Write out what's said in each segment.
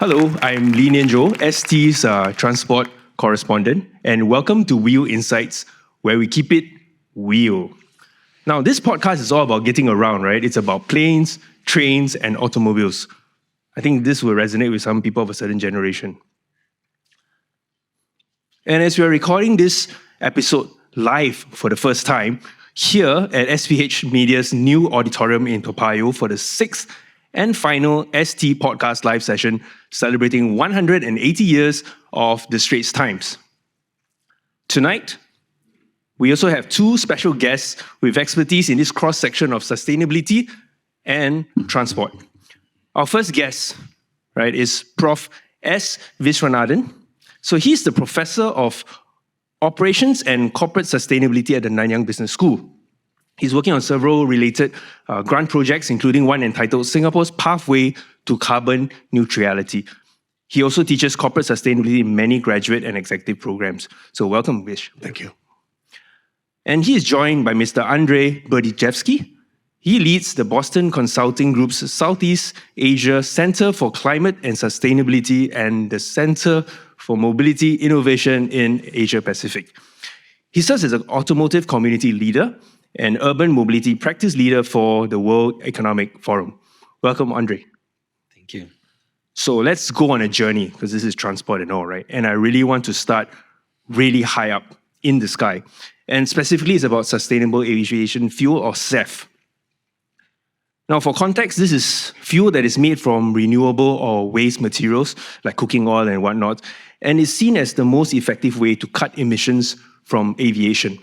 Hello, I'm Lee Nian Tjoe, ST's transport correspondent, and welcome to Wheel Insights, where we keep it wheel. Now, this podcast is all about getting around, right? It's about planes, trains, and automobiles. I think this will resonate with some people of a certain generation. And as we're recording this episode live for the first time, here at SPH Media's new auditorium in Toa Payoh for the sixth and final ST Podcast Live session celebrating 180 years of the Straits Times. Tonight, we also have two special guests with expertise in this cross-section of sustainability and transport. Our first guest, right, is Prof. S. Viswanathan. So he's the Professor of Operations and Corporate Sustainability at the Nanyang Business School. He's working on several related grant projects, including one entitled Singapore's Pathway to Carbon Neutrality. He also teaches corporate sustainability in many graduate and executive programs. So welcome, Vish. Thank you. And he is joined by Mr. Andrey Berdichevskiy. He leads the Boston Consulting Group's Southeast Asia Center for Climate and Sustainability and the Center for Mobility Innovation in Asia Pacific. He serves as an automotive community leader and urban mobility practice leader for the World Economic Forum. Welcome, Andrey. Thank you. So let's go on a journey, because this is transport and all, right? And I really want to start really high up in the sky. And specifically, it's about Sustainable Aviation Fuel, or SAF. Now, for context, this is fuel that is made from renewable or waste materials, like cooking oil and whatnot, and is seen as the most effective way to cut emissions from aviation.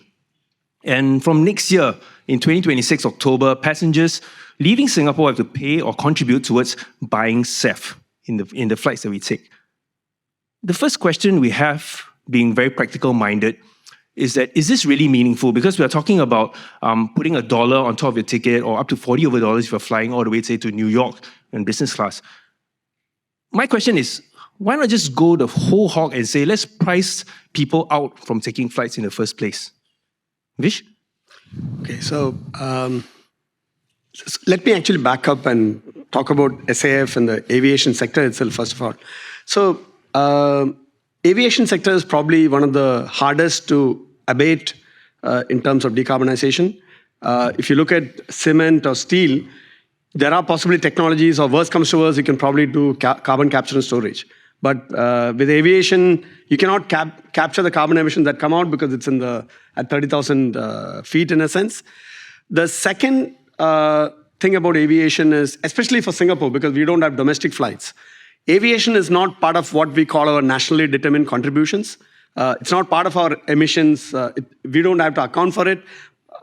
And from next year, in 2026 October, passengers leaving Singapore have to pay or contribute towards buying SAF in the flights that we take. The first question we have, being very practical-minded, is this really meaningful? Because we are talking about putting $1 on top of your ticket, or up to $40 over if you're flying all the way, say, to New York in business class. My question is, why not just go the whole hog and say, let's price people out from taking flights in the first place? Vish? Okay, so let me actually back up and talk about SAF and the aviation sector itself, first of all. So, aviation sector is probably one of the hardest to abate in terms of decarbonization. If you look at cement or steel, there are possibly technologies, or worst comes to worst, you can probably do carbon capture and storage. But with aviation, you cannot capture the carbon emissions that come out because it's at 30,000 feet in a sense. The second thing about aviation is, especially for Singapore, because we don't have domestic flights, aviation is not part of what we call our nationally determined contributions. It's not part of our emissions. We don't have to account for it.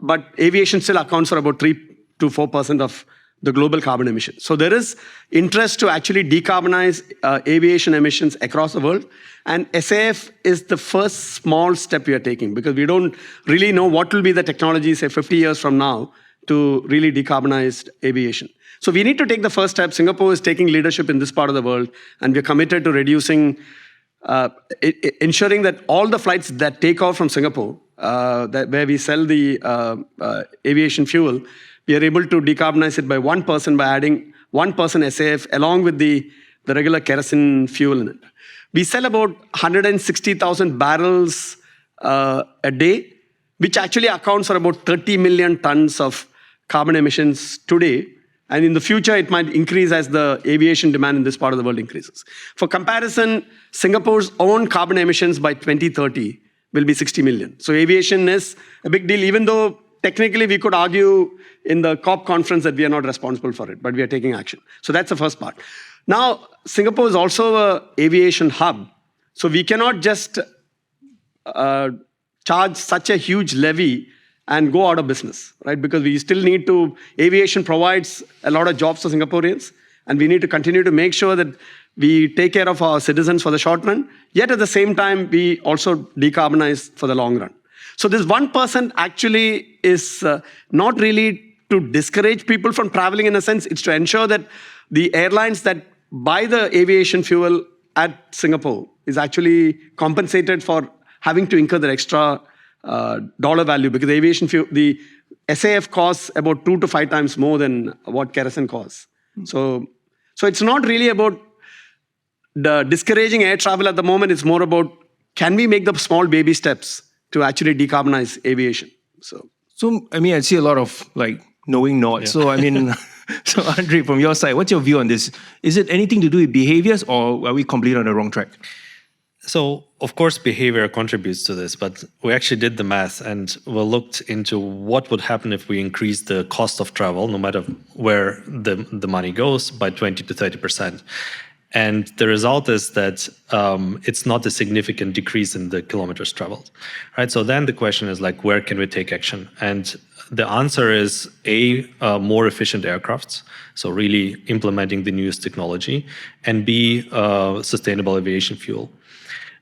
But aviation still accounts for about 3 to 4% of the global carbon emissions. So there is interest to actually decarbonize aviation emissions across the world. And SAF is the first small step we are taking, because we don't really know what will be the technology, say, 50 years from now to really decarbonize aviation. So we need to take the first step. Singapore is taking leadership in this part of the world, and we're committed to reducing, ensuring that all the flights that take off from Singapore, where we sell the aviation fuel, we are able to decarbonize it by 1% by adding 1% SAF along with the regular kerosene fuel in it. We sell about 160,000 barrels a day, which actually accounts for about 30 million tons of carbon emissions today. And in the future, it might increase as the aviation demand in this part of the world increases. For comparison, Singapore's own carbon emissions by 2030 will be 60 million. So aviation is a big deal, even though technically we could argue in the COP conference that we are not responsible for it, but we are taking action. So that's the first part. Now, Singapore is also an aviation hub. So we cannot just charge such a huge levy and go out of business, right? Because we still need to, aviation provides a lot of jobs to Singaporeans, and we need to continue to make sure that we take care of our citizens for the short run, yet at the same time, we also decarbonize for the long run. So this 1% actually is not really to discourage people from traveling in a sense. It's to ensure that the airlines that buy the aviation fuel at Singapore is actually compensated for having to incur the extra dollar value, because the aviation fuel, the SAF costs about 2 to 5 times more than what kerosene costs. So it's not really about the discouraging air travel at the moment is more about, can we make the small baby steps to actually decarbonize aviation? So I mean, I see a lot of like knowing nods. So I mean, so Andrey, from your side, what's your view on this? Is it anything to do with behaviors, or are we completely on the wrong track? So, of course, behavior contributes to this, but we actually did the math and we looked into what would happen if we increase the cost of travel, no matter where the money goes, by 20 to 30%. And the result is that it's not a significant decrease in the kilometers traveled, right? So then the question is like, where can we take action? And the answer is A, more efficient aircrafts, so really implementing the newest technology, and B, sustainable aviation fuel.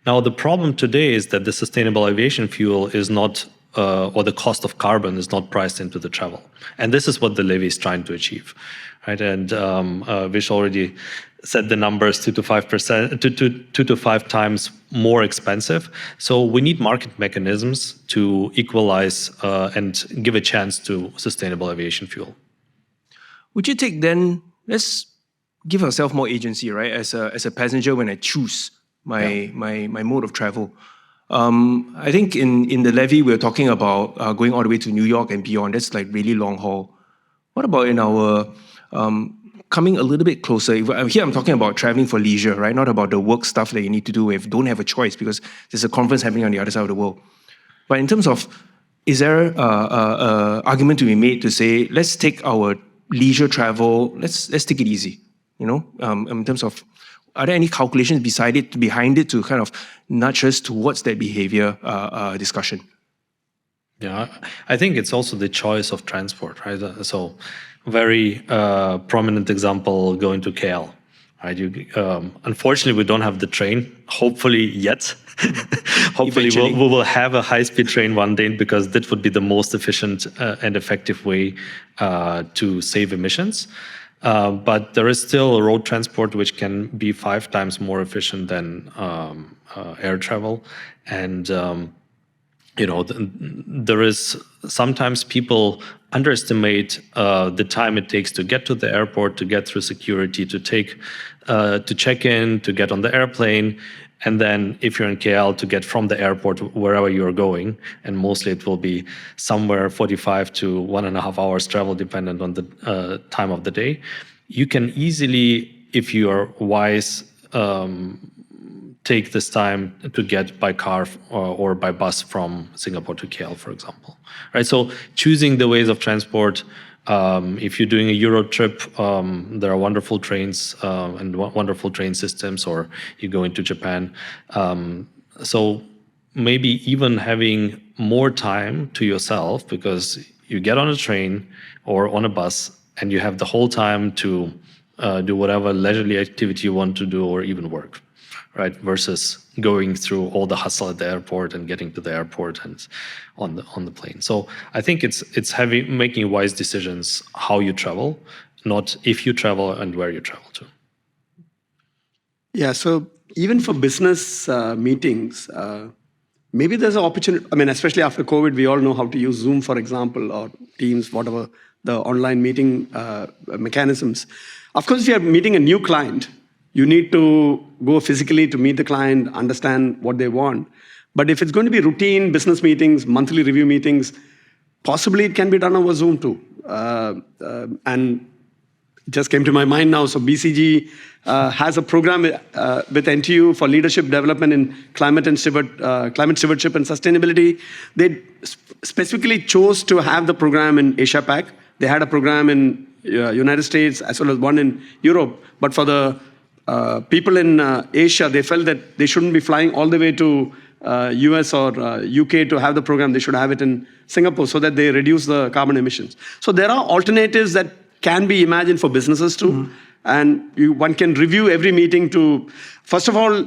Now, the problem today is that the sustainable aviation fuel is not, or the cost of carbon is not priced into the travel. And this is what the levy is trying to achieve, right? And Vish already said the numbers 2 to 5%, 2 to 5 times more expensive. So we need market mechanisms to equalize and give a chance to sustainable aviation fuel. Would you take then, let's give ourselves more agency, right? As a passenger, when I choose my mode of travel. I think in the levy, we're talking about going all the way to New York and beyond. That's like really long haul. What about in our coming a little bit closer? Here I'm talking about traveling for leisure, right? Not about the work stuff that you need to do if you don't have a choice because there's a conference happening on the other side of the world. But in terms of, is there an argument to be made to say, let's take our leisure travel, let's take it easy, you know, in terms of, are there any calculations behind it to kind of nudge us towards that behavior discussion? Yeah, I think it's also the choice of transport, right? So, very prominent example, going to KL, right? Unfortunately, we don't have the train, hopefully yet. Hopefully we will have a high-speed train one day, because that would be the most efficient and effective way to save emissions. But there is still road transport which can be 5 times more efficient than air travel. And you know, there is sometimes people underestimate the time it takes to get to the airport, to get through security, to check in, to get on the airplane. And then if you're in KL, to get from the airport wherever you're going, and mostly it will be somewhere 45 to 1.5 hours travel, dependent on the time of the day. You can easily, if you are wise, take this time to get by car or by bus from Singapore to KL, for example. Right. So choosing the ways of transport. If you're doing a Euro trip, there are wonderful trains and wonderful train systems, or you go into Japan. So maybe even having more time to yourself, because you get on a train or on a bus and you have the whole time to do whatever leisurely activity you want to do, or even work, right? Versus going through all the hustle at the airport and getting to the airport and on the plane. So I think it's making wise decisions how you travel, not if you travel and where you travel to. Yeah, so even for business meetings, maybe there's an opportunity. I mean, especially after COVID, we all know how to use Zoom, for example, or Teams, whatever the online meeting mechanisms. Of course, if you're meeting a new client, you need to go physically to meet the client, understand what they want. But if it's going to be routine business meetings, monthly review meetings, possibly it can be done over Zoom too. And it just came to my mind now. So BCG has a program with NTU for leadership development in climate stewardship and sustainability. They specifically chose to have the program in Asia Pac. They had a program in United States as well as one in Europe. But for the people in Asia, they felt that they shouldn't be flying all the way to US or UK to have the program. They should have it in Singapore so that they reduce the carbon emissions. So there are alternatives that can be imagined for businesses too. Mm-hmm. And one can review every meeting to, first of all,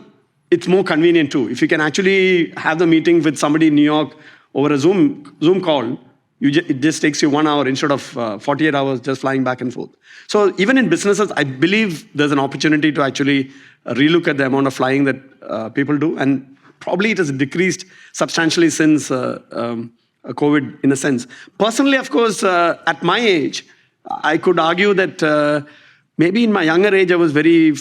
it's more convenient too. If you can actually have the meeting with somebody in New York over a Zoom call, it just takes you 1 hour instead of 48 hours just flying back and forth. So even in businesses, I believe there's an opportunity to actually relook at the amount of flying that people do. And probably it has decreased substantially since COVID, in a sense. Personally, of course, at my age, I could argue that maybe in my younger age, I was very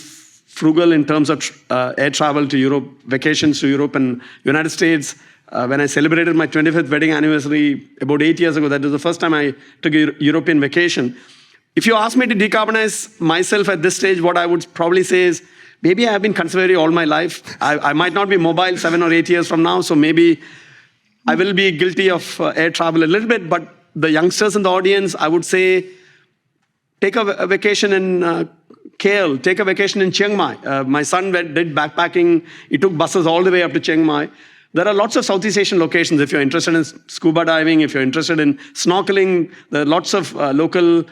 frugal in terms of air travel to Europe, vacations to Europe and United States. When I celebrated my 25th wedding anniversary about 8 years ago, that was the first time I took a European vacation. If you ask me to decarbonize myself at this stage, what I would probably say is, maybe I have been conservative all my life. I might not be mobile 7 or 8 years from now, so maybe I will be guilty of air travel a little bit. But the youngsters in the audience, I would say, take a vacation in KL, take a vacation in Chiang Mai. My son did backpacking. He took buses all the way up to Chiang Mai. There are lots of Southeast Asian locations. If you're interested in scuba diving, if you're interested in snorkeling, there are lots of local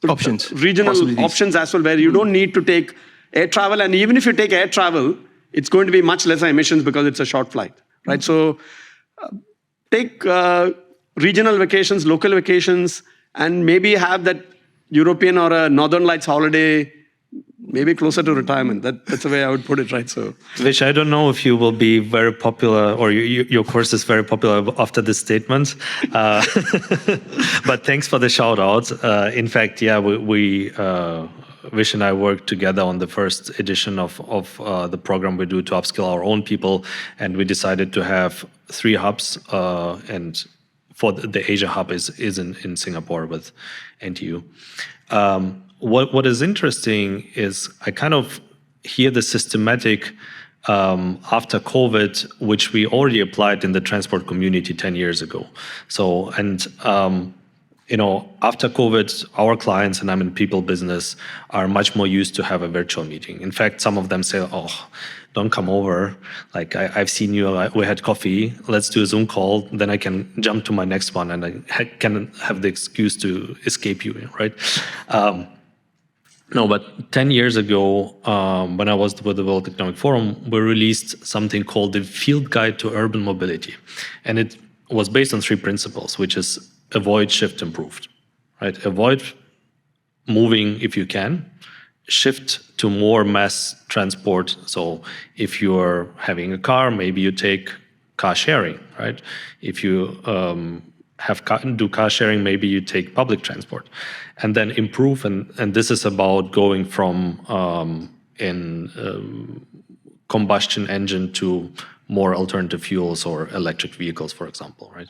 options, regional options as well, where you don't need to take air travel. And even if you take air travel, it's going to be much lesser emissions because it's a short flight, right? So take regional vacations, local vacations, and maybe have that European or a Northern Lights holiday, maybe closer to retirement. That's the way I would put it, right? So, Vish, I don't know if you will be very popular or your course is very popular after this statement, but thanks for the shout out. In fact, yeah, we Vish and I worked together on the first edition of the program we do to upskill our own people, and we decided to have 3 hubs, and for the Asia hub is in Singapore with NTU. What is interesting is I kind of hear the systematic after COVID, which we already applied in the transport community 10 years ago. So, and after COVID, our clients, and I'm in people business, are much more used to have a virtual meeting. In fact, some of them say, "Oh, don't come over. Like I've seen you. We had coffee. Let's do a Zoom call. Then I can jump to my next one, and I can have the excuse to escape you, right?" No, but 10 years ago, when I was with the World Economic Forum, we released something called the Field Guide to Urban Mobility. And it was based on 3 principles, which is avoid, shift, improve, right? Avoid moving if you can, shift to more mass transport. So if you're having a car, maybe you take car sharing, right? If you do car sharing, maybe you take public transport. And then improve, and this is about going from combustion engine to more alternative fuels or electric vehicles, for example, right?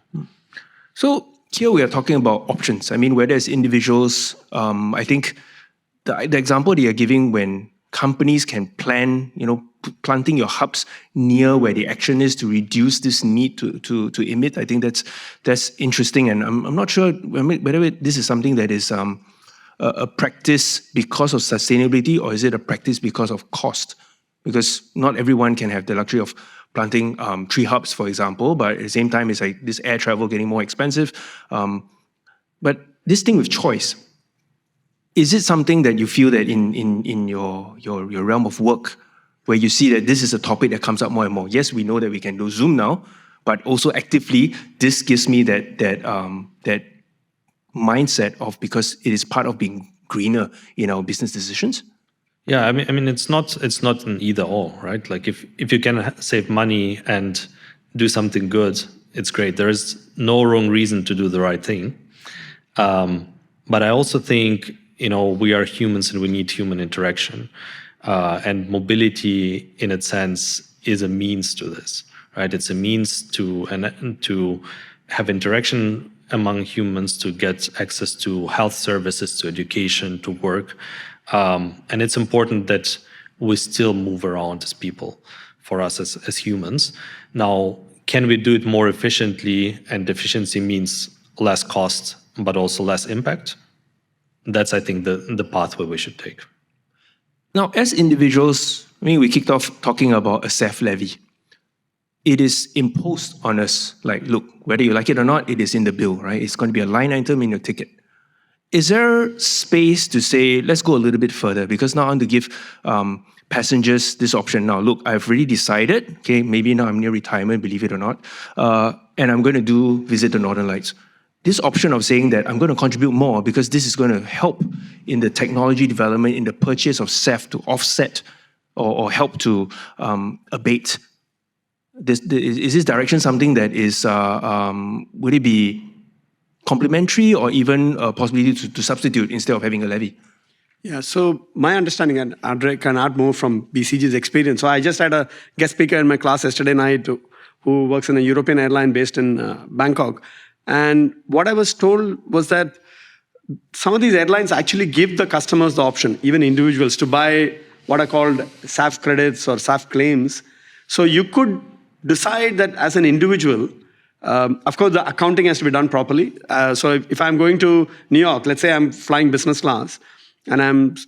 So here we are talking about options. I mean, whether it's individuals, I think the example that you're giving when companies can plan, planting your hubs near where the action is to reduce this need to emit, I think that's interesting. And I'm not sure whether this is something that is a practice because of sustainability, or is it a practice because of cost? Because not everyone can have the luxury of planting 3 hubs, for example, but at the same time, it's like this air travel getting more expensive. But this thing with choice, is it something that you feel that in your realm of work, where you see that this is a topic that comes up more and more? Yes, we know that we can do Zoom now, but also actively, this gives me that mindset of, because it is part of being greener in our business decisions. Yeah, I mean, it's not an either or, right? Like if you can save money and do something good, it's great. There is no wrong reason to do the right thing. But I also think, we are humans and we need human interaction. And mobility, in its sense, is a means to this, right? It's a means to have interaction among humans, to get access to health services, to education, to work. And it's important that we still move around as people, for us as humans. Now, can we do it more efficiently? And efficiency means less cost, but also less impact. That's, I think, the pathway we should take. Now, as individuals, we kicked off talking about a SAF levy. It is imposed on us, like, look, whether you like it or not, it is in the bill, right? It's going to be a line item in your ticket. Is there space to say, let's go a little bit further? Because now I want to give passengers this option. Now, look, I've already decided, okay, maybe now I'm near retirement, believe it or not, and I'm going to visit the Northern Lights. This option of saying that I'm going to contribute more because this is going to help in the technology development, in the purchase of SAF to offset or help to abate. Is this direction something that is, would it be complementary or even a possibility to substitute instead of having a levy? Yeah, so my understanding, and Andrey can add more from BCG's experience. So I just had a guest speaker in my class yesterday night who works in a European airline based in Bangkok. And what I was told was that some of these airlines actually give the customers the option, even individuals, to buy what are called SAF credits or SAF claims. So you could decide that as an individual, of course, the accounting has to be done properly. So if I'm going to New York, let's say I'm flying business class, and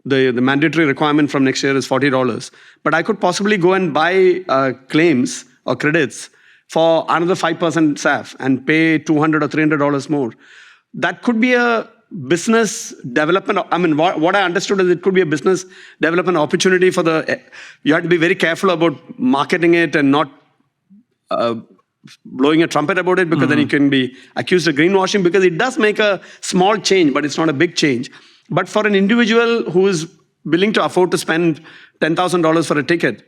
the mandatory requirement from next year is $40, but I could possibly go and buy claims or credits for another 5% SAF and pay $200 or $300 more. That could be a business development. I mean, what I understood is it could be a business development opportunity for you have to be very careful about marketing it and not blowing a trumpet about it, because then you can be accused of greenwashing, because it does make a small change, but it's not a big change. But for an individual who is willing to afford to spend $10,000 for a ticket,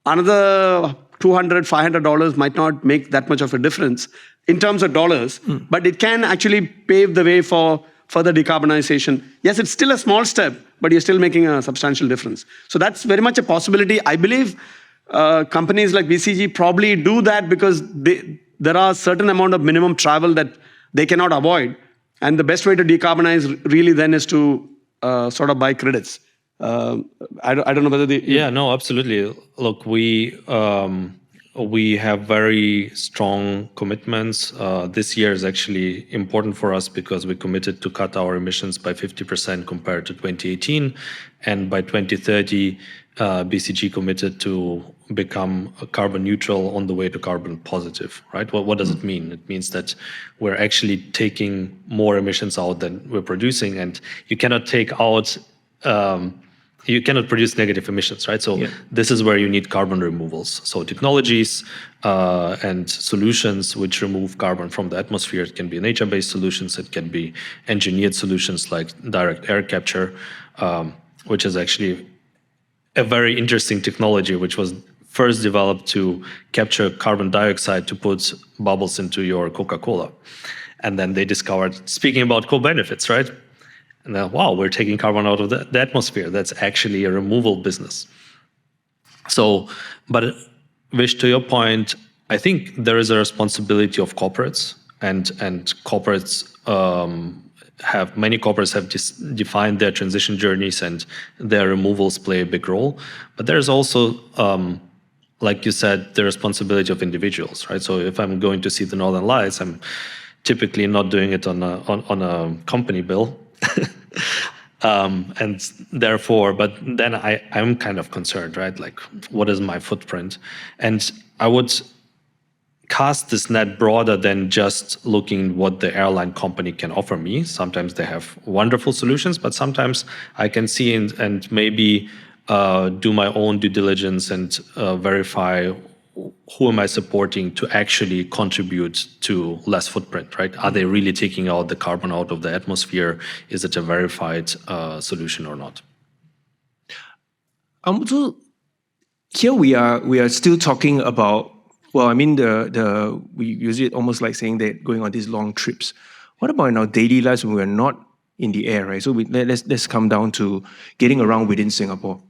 another $200, $500 might not make that much of a difference in terms of dollars, but it can actually pave the way for further decarbonization. Yes, it's still a small step, but you're still making a substantial difference. So that's very much a possibility. I believe companies like BCG probably do that because there are a certain amount of minimum travel that they cannot avoid. And the best way to decarbonize really then is to sort of buy credits. I don't know whether Yeah, no, absolutely. Look, we have very strong commitments. This year is actually important for us because we committed to cut our emissions by 50% compared to 2018. And by 2030, BCG committed to become carbon neutral on the way to carbon positive, right? What does it mean? It means that we're actually taking more emissions out than we're producing, and you cannot take out, you cannot produce negative emissions, right? So this is where you need carbon removals. So technologies and solutions which remove carbon from the atmosphere. It can be nature-based solutions. It can be engineered solutions like direct air capture, which is actually a very interesting technology, which was first developed to capture carbon dioxide to put bubbles into your Coca-Cola. And then they discovered, speaking about co-benefits, right? And then, wow, we're taking carbon out of the atmosphere. That's actually a removal business. So, but Vish, to your point, I think there is a responsibility of corporates, and corporates many corporates have just defined their transition journeys, and their removals play a big role. But there's also, like you said, the responsibility of individuals, right? So if I'm going to see the Northern Lights, I'm typically not doing it on a company bill. And therefore, but then I'm kind of concerned, right? Like, what is my footprint? And I would cast this net broader than just looking what the airline company can offer me. Sometimes they have wonderful solutions, but sometimes I can see and maybe do my own due diligence and verify who am I supporting to actually contribute to less footprint, right? Are they really taking out the carbon out of the atmosphere? Is it a verified solution or not? So here we are still talking about, well, I mean, we use it almost like saying that going on these long trips. What about in our daily lives when we're not in the air, right? So let's come down to getting around within Singapore.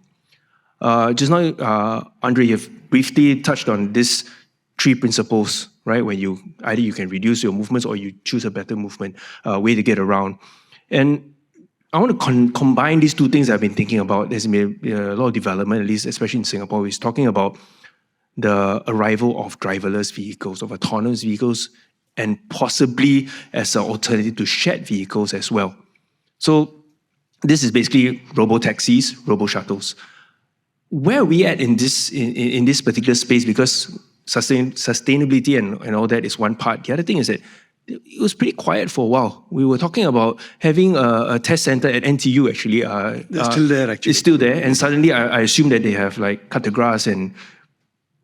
Just now, Andrey, you've briefly touched on these 3 principles, right? Where either you can reduce your movements or you choose a better movement way to get around. And I want to combine these 2 things I've been thinking about. There's been a lot of development, at least especially in Singapore. We're talking about the arrival of driverless vehicles, of autonomous vehicles, and possibly as an alternative to shared vehicles as well. So this is basically robo-taxis, robo-shuttles. Where are we at in this particular space? Because sustainability and all that is one part. The other thing is that it was pretty quiet for a while. We were talking about having a test center at NTU, actually. They're still there, actually. It's still there. And suddenly I assume that they have cut the grass and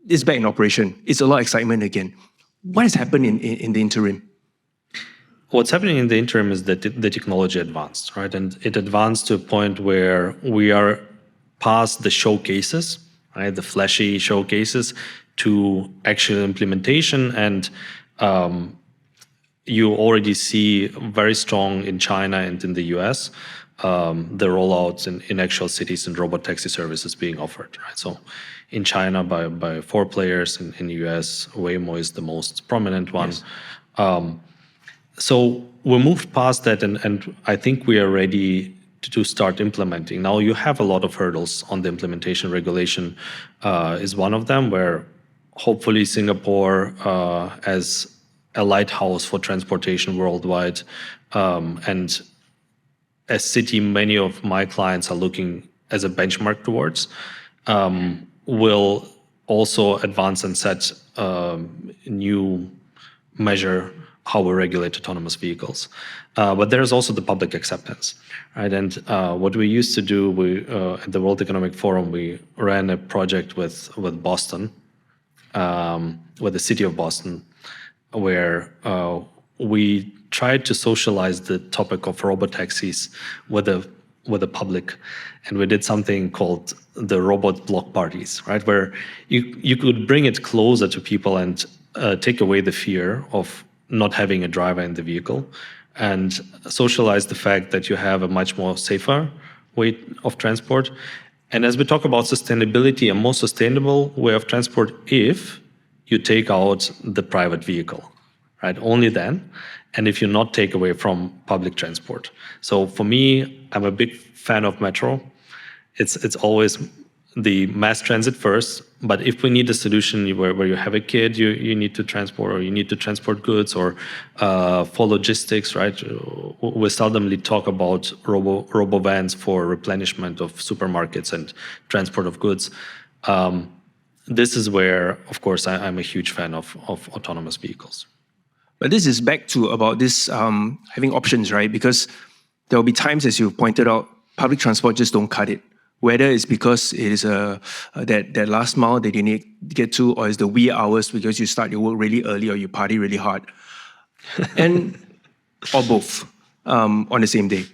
it's back in operation. It's a lot of excitement again. What has happened in the interim? What's happening in the interim is that the technology advanced, right? And it advanced to a point where we are past the showcases, right? The flashy showcases, to actual implementation. And you already see very strong in China and in the US. the rollouts in actual cities and Robo-taxi services being offered, right? So in China by 4 players, in the US, Waymo is the most prominent one. Yes. So we moved past that, and I think we are ready to start implementing. Now you have a lot of hurdles on the implementation. Regulation is one of them, where hopefully Singapore as a lighthouse for transportation worldwide, and a city many of my clients are looking as a benchmark towards, will also advance and set a new measure how we regulate autonomous vehicles. But there's also the public acceptance, right? And what we used to do, at the World Economic Forum, we ran a project with Boston, with the city of Boston, where we tried to socialize the topic of robo-taxis with the public, and we did something called the robot block parties, right? Where you could bring it closer to people and take away the fear of not having a driver in the vehicle, and socialize the fact that you have a much more safer way of transport. And as we talk about sustainability, a more sustainable way of transport, if you take out the private vehicle, right? Only then, and if you not take away from public transport. So for me, I'm a big fan of metro. It's always the mass transit first, but if we need a solution where you have a kid you need to transport, or you need to transport goods, or for logistics, right? We seldomly talk about robo vans for replenishment of supermarkets and transport of goods. This is where, of course, I'm a huge fan of autonomous vehicles. But this is back to about this having options, right? Because there will be times, as you pointed out, public transport just don't cut it. Whether it's because it is that last mile that you need to get to, or it's the wee hours because you start your work really early or you party really hard, or both on the same day.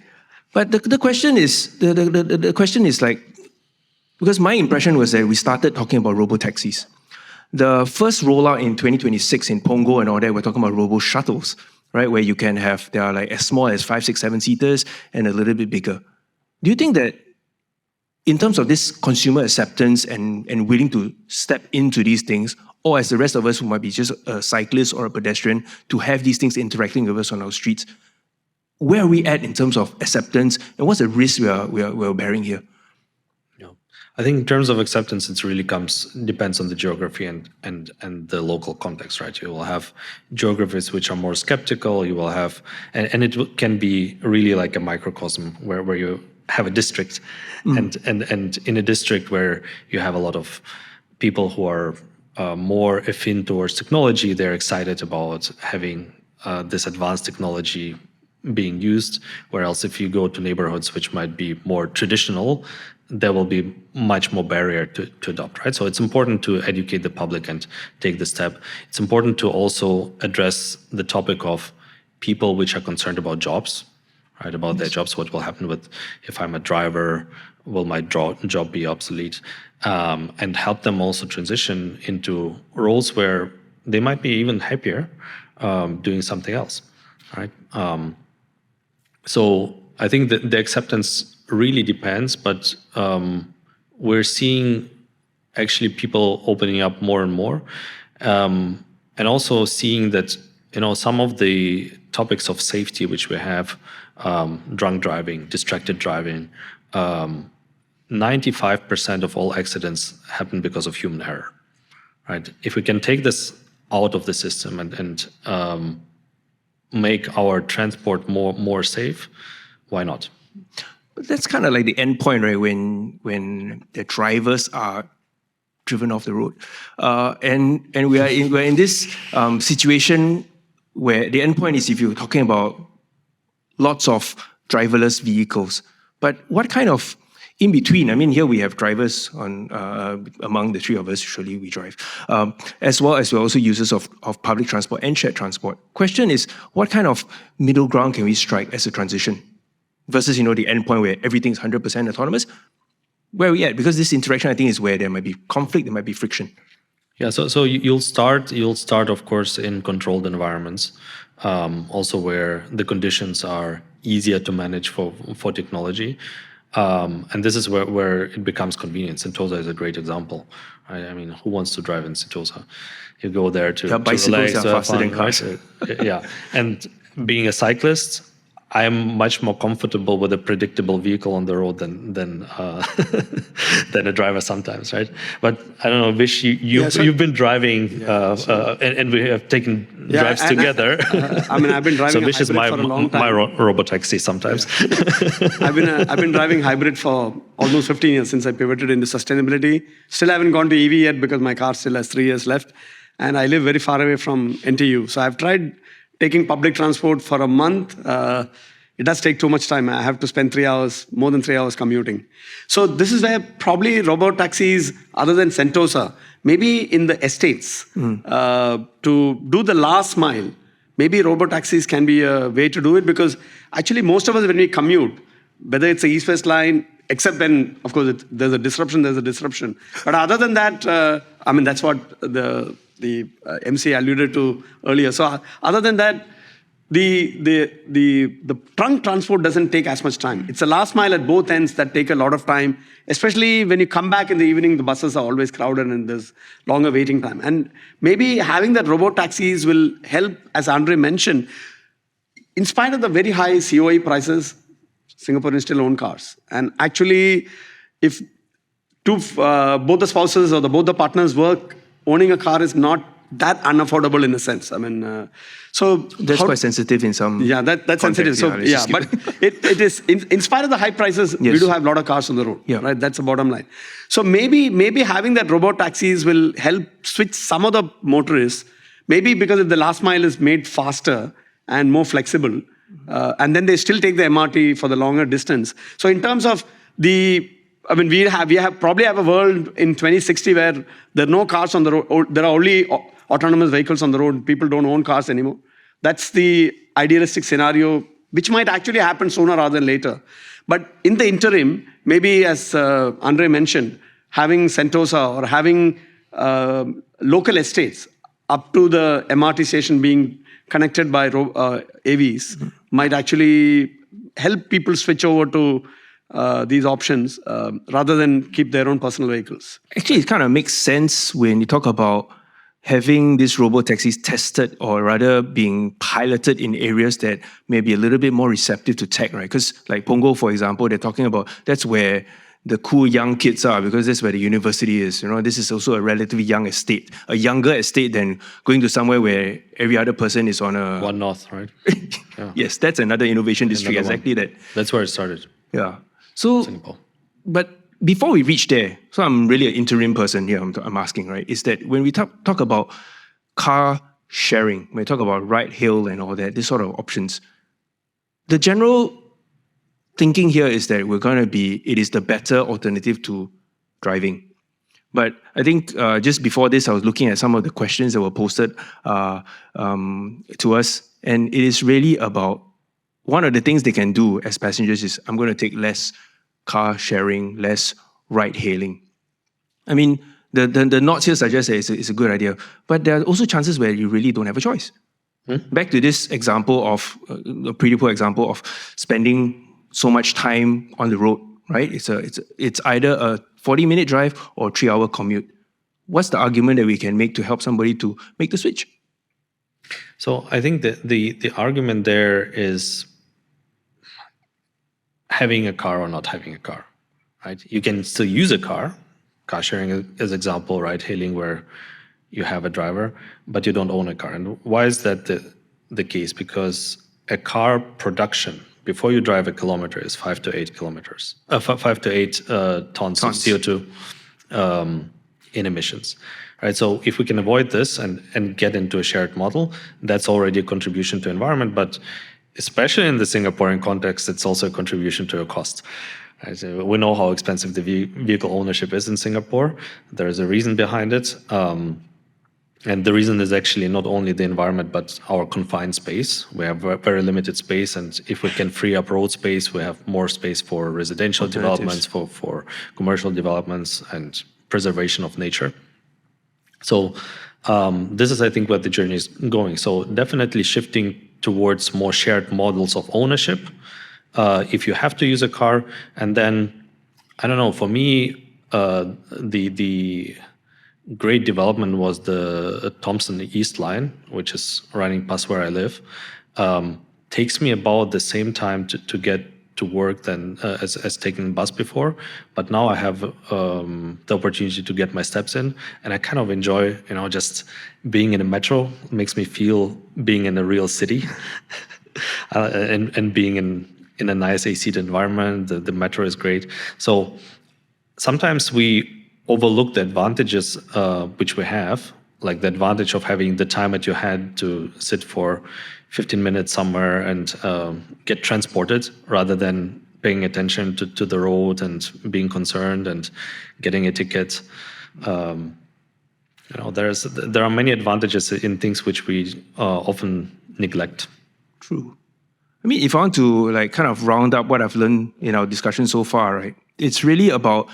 But the question is the question is like, because my impression was that we started talking about robo-taxis. The first rollout in 2026 in Punggol and all that, we're talking about robo-shuttles, right? Where you can have, they are like as small as 5, 6, 7 seaters and a little bit bigger. Do you think that in terms of this consumer acceptance and willing to step into these things, or as the rest of us who might be just a cyclist or a pedestrian, to have these things interacting with us on our streets, where are we at in terms of acceptance, and what's the risk we're bearing here? I think in terms of acceptance, it really depends on the geography and the local context, right? You will have geographies which are more skeptical. You will have, and it can be really like a microcosm where you have a district, and in a district where you have a lot of people who are more affin towards technology, they're excited about having this advanced technology being used. Whereas if you go to neighborhoods which might be more traditional, there will be much more barrier to adopt, right? So it's important to educate the public and take the step. It's important to also address the topic of people which are concerned about jobs, right? About their jobs, what will happen with, if I'm a driver, will my job be obsolete? And help them also transition into roles where they might be even happier doing something else, right? So I think that the acceptance really depends, but we're seeing actually people opening up more and more, and also seeing that, you know, some of the topics of safety which we have, drunk driving, distracted driving, 95% of all accidents happen because of human error, right? If we can take this out of the system and make our transport more safe, why not? But that's kind of like the end point, right? When the drivers are driven off the road, and we're in this situation where the end point is, if you're talking about lots of driverless vehicles, but what kind of in between? I mean, here we have drivers on among the three of us. Usually we drive, as well as we're also users of public transport and shared transport. Question is, what kind of middle ground can we strike as a transition? Versus, you know, the end point where everything's 100% autonomous. Where are we at? Because this interaction, I think, is where there might be conflict, there might be friction. Yeah, so you'll start, of course, in controlled environments, also where the conditions are easier to manage for technology. And this is where it becomes convenient. Sentosa is a great example. Right? I mean, who wants to drive in Sentosa? You go there to bicycles relax, are to have faster fun, than cars. right? Yeah. And being a cyclist, I'm much more comfortable with a predictable vehicle on the road than than a driver sometimes, right? But I don't know, Vish, you've been driving, and we have taken drives together. I mean, I've been driving. So Vish is my Robo-taxi sometimes. I've been driving hybrid for almost 15 years since I pivoted into sustainability. Still haven't gone to EV yet because my car still has 3 years left, and I live very far away from NTU. So I've tried taking public transport for a month. It does take too much time. I have to spend more than 3 hours commuting. So this is where probably robo-taxis, other than Sentosa, maybe in the estates, to do the last mile, maybe robo-taxis can be a way to do it, because actually most of us, when we commute, whether it's the East-West line, except when, of course, there's a disruption. But other than that, I mean, that's what the MC alluded to earlier. So other than that, the trunk transport doesn't take as much time. It's the last mile at both ends that take a lot of time, especially when you come back in the evening, the buses are always crowded and there's longer waiting time. And maybe having that robot-taxis will help, as Andrey mentioned. In spite of the very high COE prices, Singaporeans still own cars. And actually, if both the spouses or both the partners work, owning a car is not that unaffordable in a sense. I mean, so that's quite sensitive in some. Yeah, that's sensitive. So but it is in spite of the high prices, we do have a lot of cars on the road. Yeah. Right, that's the bottom line. So maybe having that robot taxis will help switch some of the motorists. Maybe because if the last mile is made faster and more flexible, and then they still take the MRT for the longer distance. So in terms of I mean, we probably have a world in 2060 where there are no cars on the road. There are only autonomous vehicles on the road. People don't own cars anymore. That's the idealistic scenario, which might actually happen sooner rather than later. But in the interim, maybe as Andrey mentioned, having Sentosa or having local estates up to the MRT station being connected by AVs might actually help people switch over to these options rather than keep their own personal vehicles. Actually, it kind of makes sense when you talk about having these robo-taxis tested, or rather being piloted in areas that may be a little bit more receptive to tech, right? Because like Punggol, for example, they're talking about that's where the cool young kids are, because that's where the university is. You know, this is also a relatively young estate, a younger estate than going to somewhere where every other person is on a... One North, right? Yeah. Yes, that's another innovation district, exactly that. That's where it started. Yeah. So, Singapore. But before we reach there, so I'm really an interim person here, I'm asking, right, is that when we talk about car sharing, when we talk about ride-hail and all that, this sort of options, the general thinking here is that it is the better alternative to driving. But I think just before this, I was looking at some of the questions that were posted to us, and it is really about one of the things they can do as passengers is, I'm going to take less car sharing, less ride-hailing. I mean, the notes here suggest that it's a good idea, but there are also chances where you really don't have a choice. Back to this example of, a pretty poor example of spending so much time on the road, right? It's either a 40-minute drive or 3-hour commute. What's the argument that we can make to help somebody to make the switch? So I think that the argument there is having a car or not having a car, right? You can still use a car sharing as example, ride-hailing, where you have a driver, but you don't own a car. And why is that the case? Because a car production, before you drive a kilometer, is 5 to 8 kilometers, 5 to 8 tons of CO2 in emissions. Right, so if we can avoid this and get into a shared model, that's already a contribution to environment, but especially in the Singaporean context, it's also a contribution to a cost. Right, so we know how expensive the vehicle ownership is in Singapore. There is a reason behind it. And the reason is actually not only the environment, but our confined space. We have very limited space, and if we can free up road space, we have more space for residential developments, for commercial developments, and preservation of nature. So this is, I think, where the journey is going. So definitely shifting towards more shared models of ownership if you have to use a car. And then, I don't know, for me, the great development was the Thompson East Line, which is running past where I live. Takes me about the same time to get to work than as taking the bus before, but now I have the opportunity to get my steps in, and I kind of enjoy, just being in a metro. It makes me feel being in a real city, and being in a nice AC environment. The metro is great. So sometimes we overlook the advantages which we have, like the advantage of having the time at your hand to sit for 15 minutes somewhere and get transported, rather than paying attention to the road and being concerned and getting a ticket. There are many advantages in things which we often neglect. True. I mean, if I want to kind of round up what I've learned in our discussion so far, right? It's really about,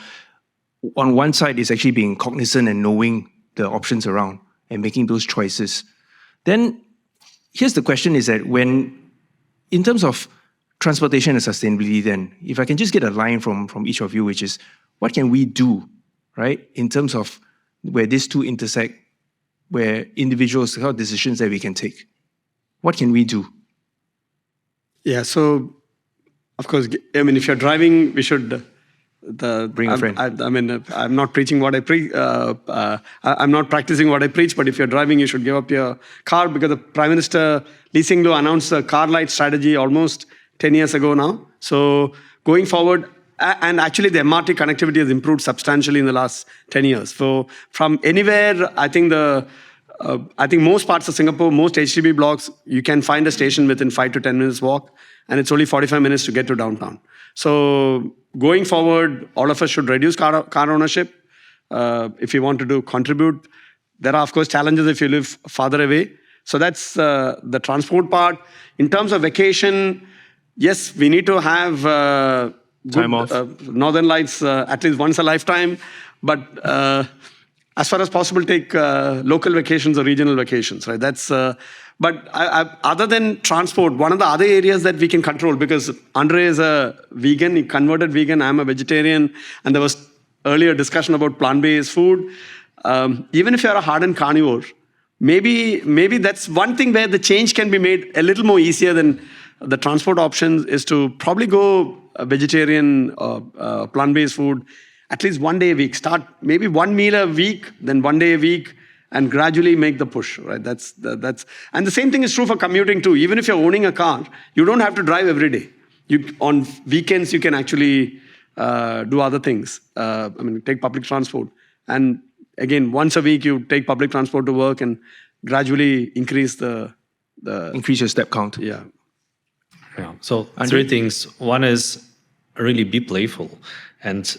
on one side, is actually being cognizant and knowing the options around and making those choices. Then here's the question, is that in terms of transportation and sustainability, then, if I can just get a line from each of you, which is, what can we do, right, in terms of where these two intersect, where individuals have decisions that we can take? What can we do? Yeah, so, of course, I mean, if you're driving, we should... Bring a friend. I'm not preaching what I preach. I'm not practicing what I preach. But if you're driving, you should give up your car, because the Prime Minister Lee Nian Tjoe announced the car light strategy almost 10 years ago now. So going forward, and actually the MRT connectivity has improved substantially in the last 10 years. So from anywhere, I think most parts of Singapore, most HDB blocks, you can find a station within 5 to 10 minutes walk, and it's only 45 minutes to get to downtown. So going forward, all of us should reduce car ownership if you want to contribute. There are, of course, challenges if you live farther away. So that's the transport part. In terms of vacation, yes, we need to have Time off. Northern Lights at least once a lifetime. But as far as possible, take local vacations or regional vacations, right? That's... But other than transport, one of the other areas that we can control, because Andrey is a vegan, he converted vegan, I'm a vegetarian, and there was earlier discussion about plant-based food. Even if you're a hardened carnivore, maybe that's one thing where the change can be made a little more easier than the transport options, is to probably go vegetarian or plant-based food at least one day a week. Start maybe one meal a week, then one day a week, and gradually make the push, right? And the same thing is true for commuting too. Even if you're owning a car, you don't have to drive every day. On weekends, you can actually do other things. Take public transport. And again, once a week, you take public transport to work and gradually increase increase your step count. Yeah. So three things. One is really be playful and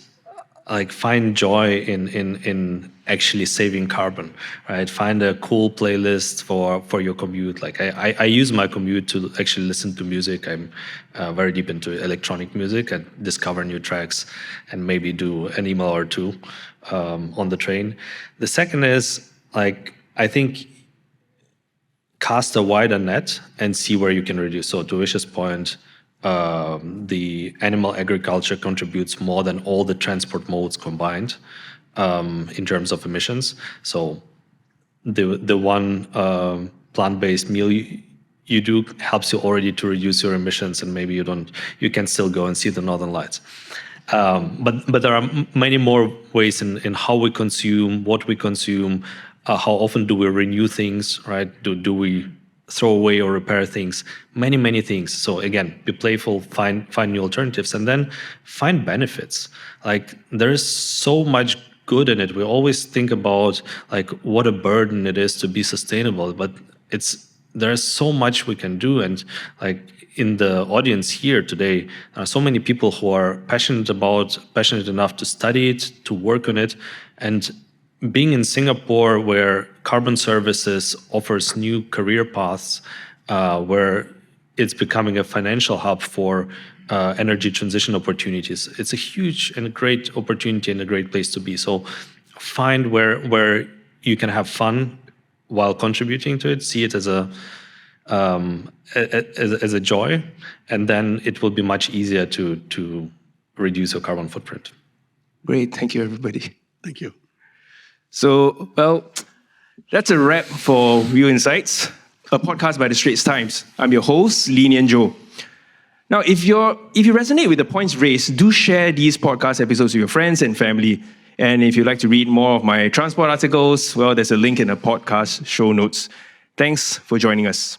find joy in actually saving carbon, right? Find a cool playlist for your commute. I use my commute to actually listen to music. I'm very deep into electronic music and discover new tracks, and maybe do an email or two on the train. The second is, I think, cast a wider net and see where you can reduce. So to Vish's point, the animal agriculture contributes more than all the transport modes combined in terms of emissions. So the one plant-based meal you do helps you already to reduce your emissions, and maybe you can still go and see the Northern Lights. But there are many more ways in how we consume, what we consume, how often do we renew things, right? Do we throw away or repair things? Many things. So again, be playful, find new alternatives, and then find benefits. There is so much good in it. We always think about what a burden it is to be sustainable, but there's so much we can do. And in the audience here today, there are so many people who are passionate enough to study it, to work on it. And being in Singapore, where carbon services offers new career paths, where it's becoming a financial hub for energy transition opportunities, it's a huge and a great opportunity and a great place to be. So find where you can have fun while contributing to it. See it as as a joy, and then it will be much easier to reduce your carbon footprint. Great. Thank you, everybody. Thank you. So, well, that's a wrap for Real Insights, a podcast by the Straits Times. I'm your host, Lee Nian Tjoe. Now, if you resonate with the points raised, do share these podcast episodes with your friends and family. And if you'd like to read more of my transport articles, well, there's a link in the podcast show notes. Thanks for joining us.